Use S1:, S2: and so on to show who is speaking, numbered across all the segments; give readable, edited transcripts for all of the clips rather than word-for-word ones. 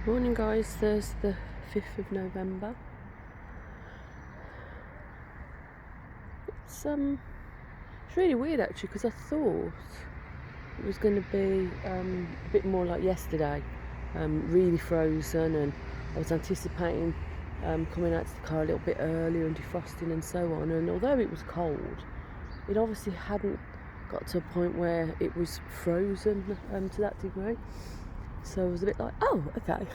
S1: Morning guys, Thursday the 5th of November. It's really weird actually, because I thought it was going to be a bit more like yesterday, really frozen, and I was anticipating coming out to the car a little bit earlier and defrosting and so on, and although it was cold, it obviously hadn't got to a point where it was frozen to that degree. So I was a bit like, oh, okay.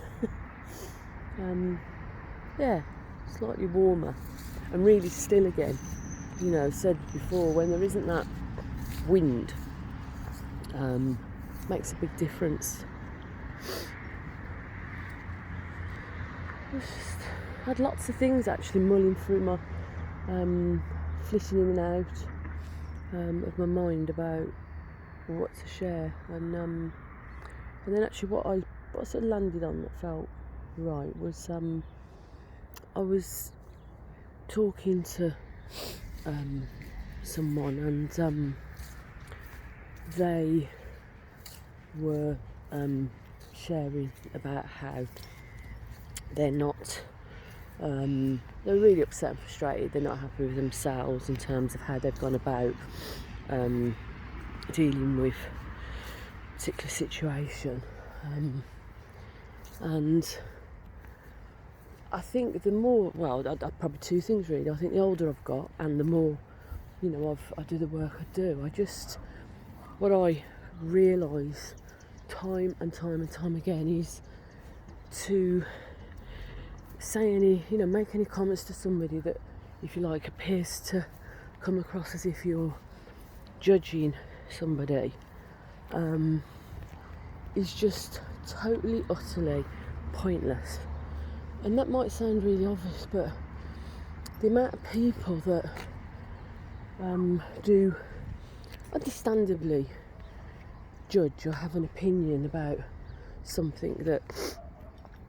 S1: Yeah, slightly warmer and really still again. You know, said before, when there isn't that wind, makes a big difference. I just had lots of things actually mulling through my, flitting in and out of my mind about what to share, and then actually what sort of landed on that felt right was I was talking to someone, and they were sharing about how they're not they're really upset and frustrated. They're not happy with themselves in terms of how they've gone about dealing with a particular situation, and I think the more, probably two things really. I think the older I've got and the more, I do the work I do, what I realise time and time again is to say make any comments to somebody that, if you like, appears to come across as if you're judging somebody, is just totally, utterly pointless. And that might sound really obvious, but the amount of people that do understandably judge or have an opinion about something that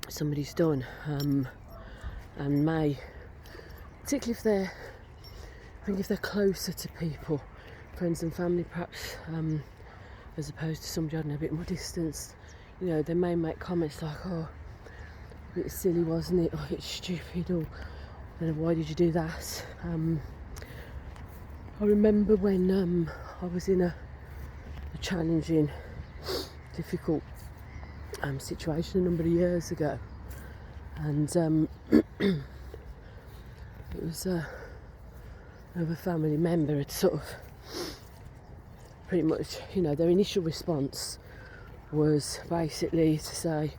S1: somebody's done, and may, particularly if they're closer to people, friends and family perhaps, as opposed to somebody, I don't know, a bit more distanced, they may make comments like, oh, a bit silly, wasn't it? Oh, it's stupid, or why did you do that? I remember when I was in a challenging, difficult situation a number of years ago, and it was another family member had sort of pretty much, their initial response was basically to say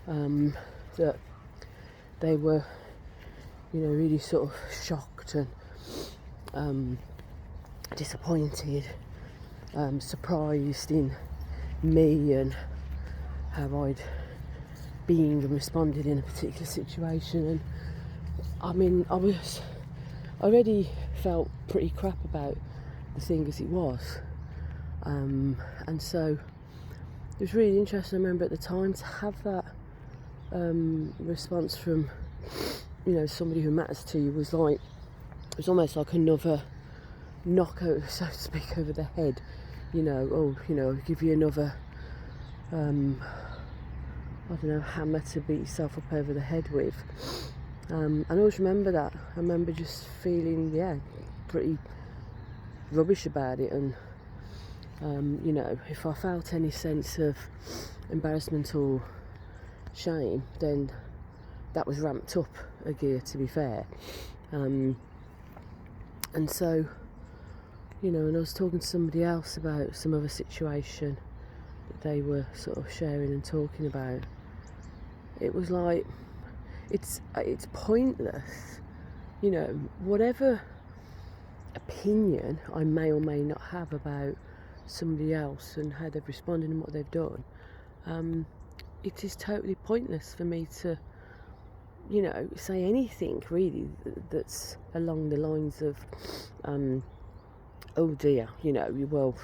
S1: that they were, really sort of shocked and disappointed, surprised in me and how I'd been and responded in a particular situation. And I mean, I already felt pretty crap about the thing as it was, and so it was really interesting. I remember at the time to have that response from somebody who matters to you was almost like another knockout, so to speak, over the head. Give you another hammer to beat yourself up over the head with. And I always remember that. I remember just feeling pretty rubbish about it, and if I felt any sense of embarrassment or shame, then that was ramped up a gear, to be fair. And so, and I was talking to somebody else about some other situation that they were sort of sharing and talking about. It was like, it's pointless, whatever opinion I may or may not have about somebody else and how they've responded and what they've done. It is totally pointless for me to, say anything really that's along the lines of, oh dear, well,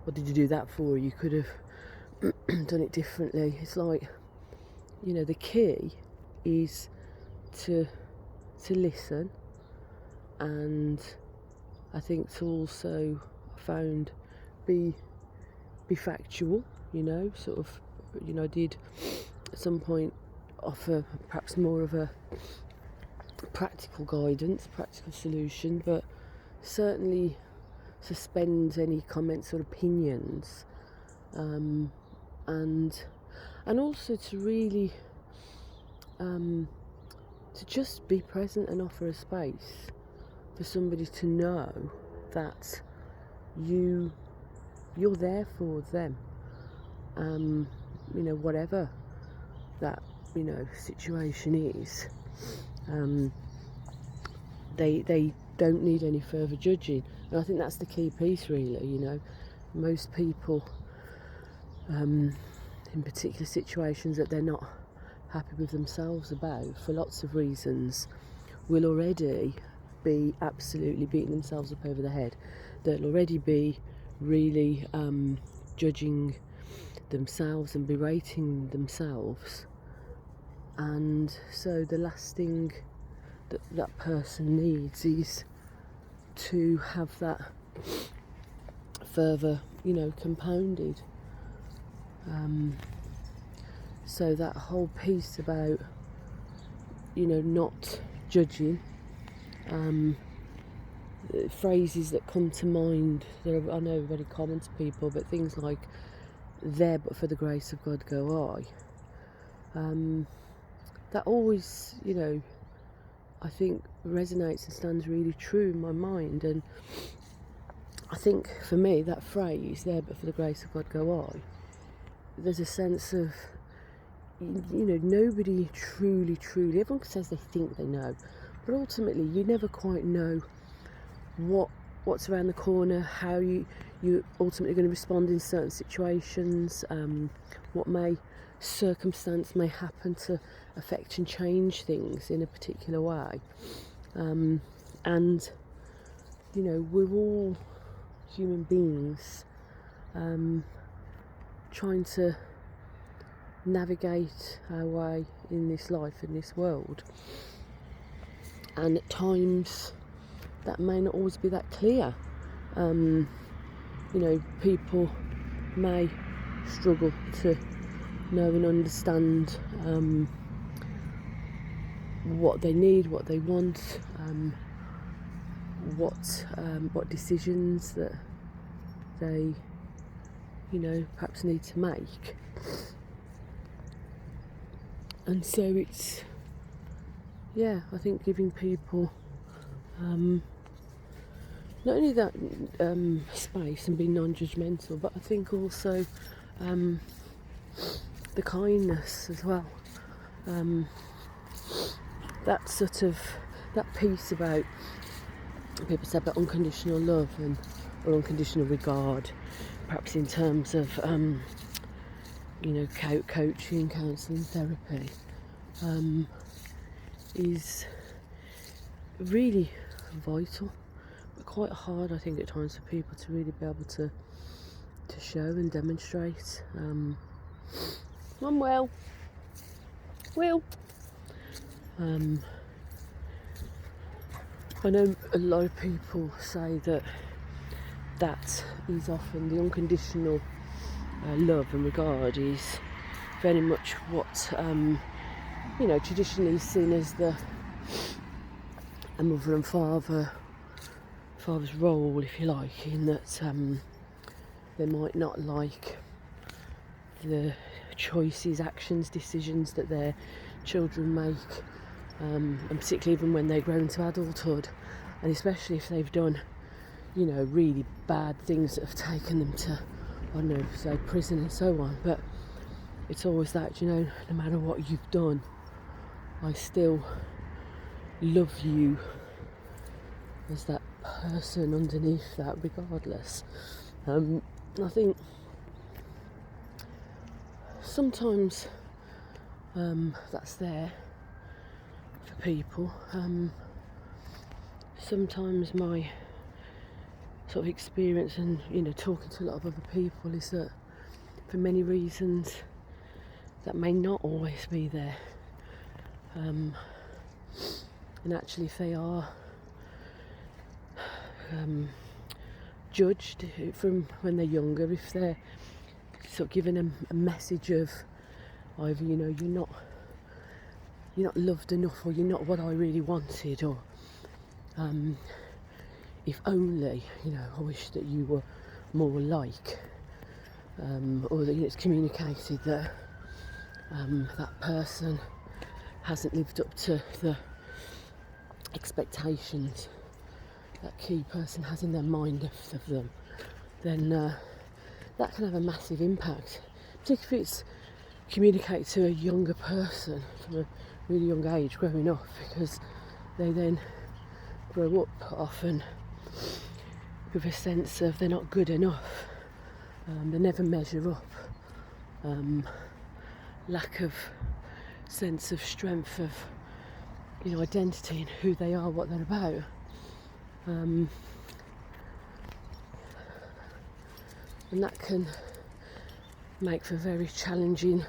S1: what did you do that for? You could have done it differently. It's like, the key is to listen, and I think to also found be factual, I did at some point offer perhaps more of a practical guidance, practical solution, but certainly suspend any comments or opinions, and also to really to just be present and offer a space for somebody to know that you're there for them, whatever that situation is. They don't need any further judging, and I think that's the key piece, really. Most people, in particular situations that they're not happy with themselves about for lots of reasons, will already be absolutely beating themselves up over the head. They'll already be really judging themselves and berating themselves, and so the last thing that person needs is to have that further compounded. So that whole piece about not judging, phrases that come to mind that are, I know, very common to people, but things like "there but for the grace of God go I," that always I think resonates and stands really true in my mind. And I think for me that phrase "there but for the grace of God go I," there's a sense of nobody truly, everyone says they think they know, but ultimately you never quite know what's around the corner, how you're ultimately going to respond in certain situations, what circumstance may happen to affect and change things in a particular way, and we're all human beings trying to navigate our way in this life, in this world, and at times that may not always be that clear. People may struggle to know and understand what they need, what they want, what decisions that they perhaps need to make. And so it's, I think giving people not only that space and being non-judgmental, but I think also the kindness as well. That piece about, people say about unconditional love or unconditional regard, perhaps in terms of coaching, counselling, therapy, is really vital, but quite hard, I think, at times for people to really be able to show and demonstrate. Will. I know a lot of people say that is often the unconditional love and regard is very much what traditionally is seen as a mother and father's role, if you like, in that they might not like the choices, actions, decisions that their children make, and particularly even when they grow into adulthood, and especially if they've done really bad things that have taken them to, I don't know, say prison and so on. But it's always that, no matter what you've done, I still love you as that person underneath that, regardless. I think sometimes that's there for people. Sometimes my sort of experience and talking to a lot of other people is that for many reasons that may not always be there, and actually if they are judged from when they're younger, if they're sort of given a message of either you're not you're not loved enough, or you're not what I really wanted, or if only, you know, I wish that you were more like, or that it's communicated that that person hasn't lived up to the expectations that key person has in their mind of them, then that can have a massive impact, particularly if it's communicated to a younger person from a really young age growing up, because they then grow up often with a sense of they're not good enough, they never measure up, lack of sense of strength of, you know, identity and who they are, what they're about. And that can make for very challenging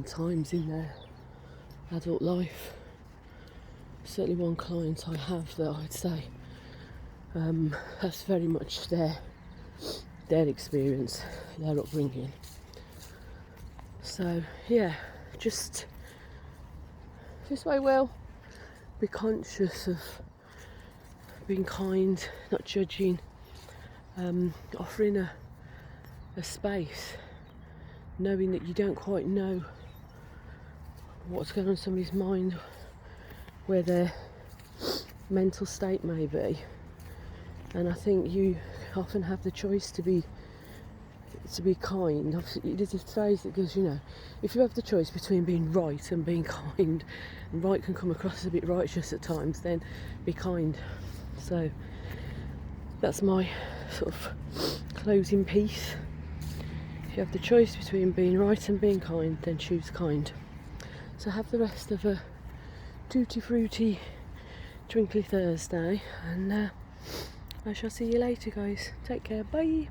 S1: times in their adult life. Certainly one client I have that I'd say that's very much their experience, their upbringing. So yeah, just way well, be conscious of being kind, not judging, offering a space, knowing that you don't quite know what's going on in somebody's mind, where their mental state may be, and I think you often have the choice to be kind. Obviously, there's a phrase that goes, you know, if you have the choice between being right and being kind, and right can come across as a bit righteous at times, then be kind. So that's my sort of closing piece. If you have the choice between being right and being kind, then choose kind. So have the rest of a tutti fruity, twinkly Thursday, and I shall see you later, guys. Take care, bye.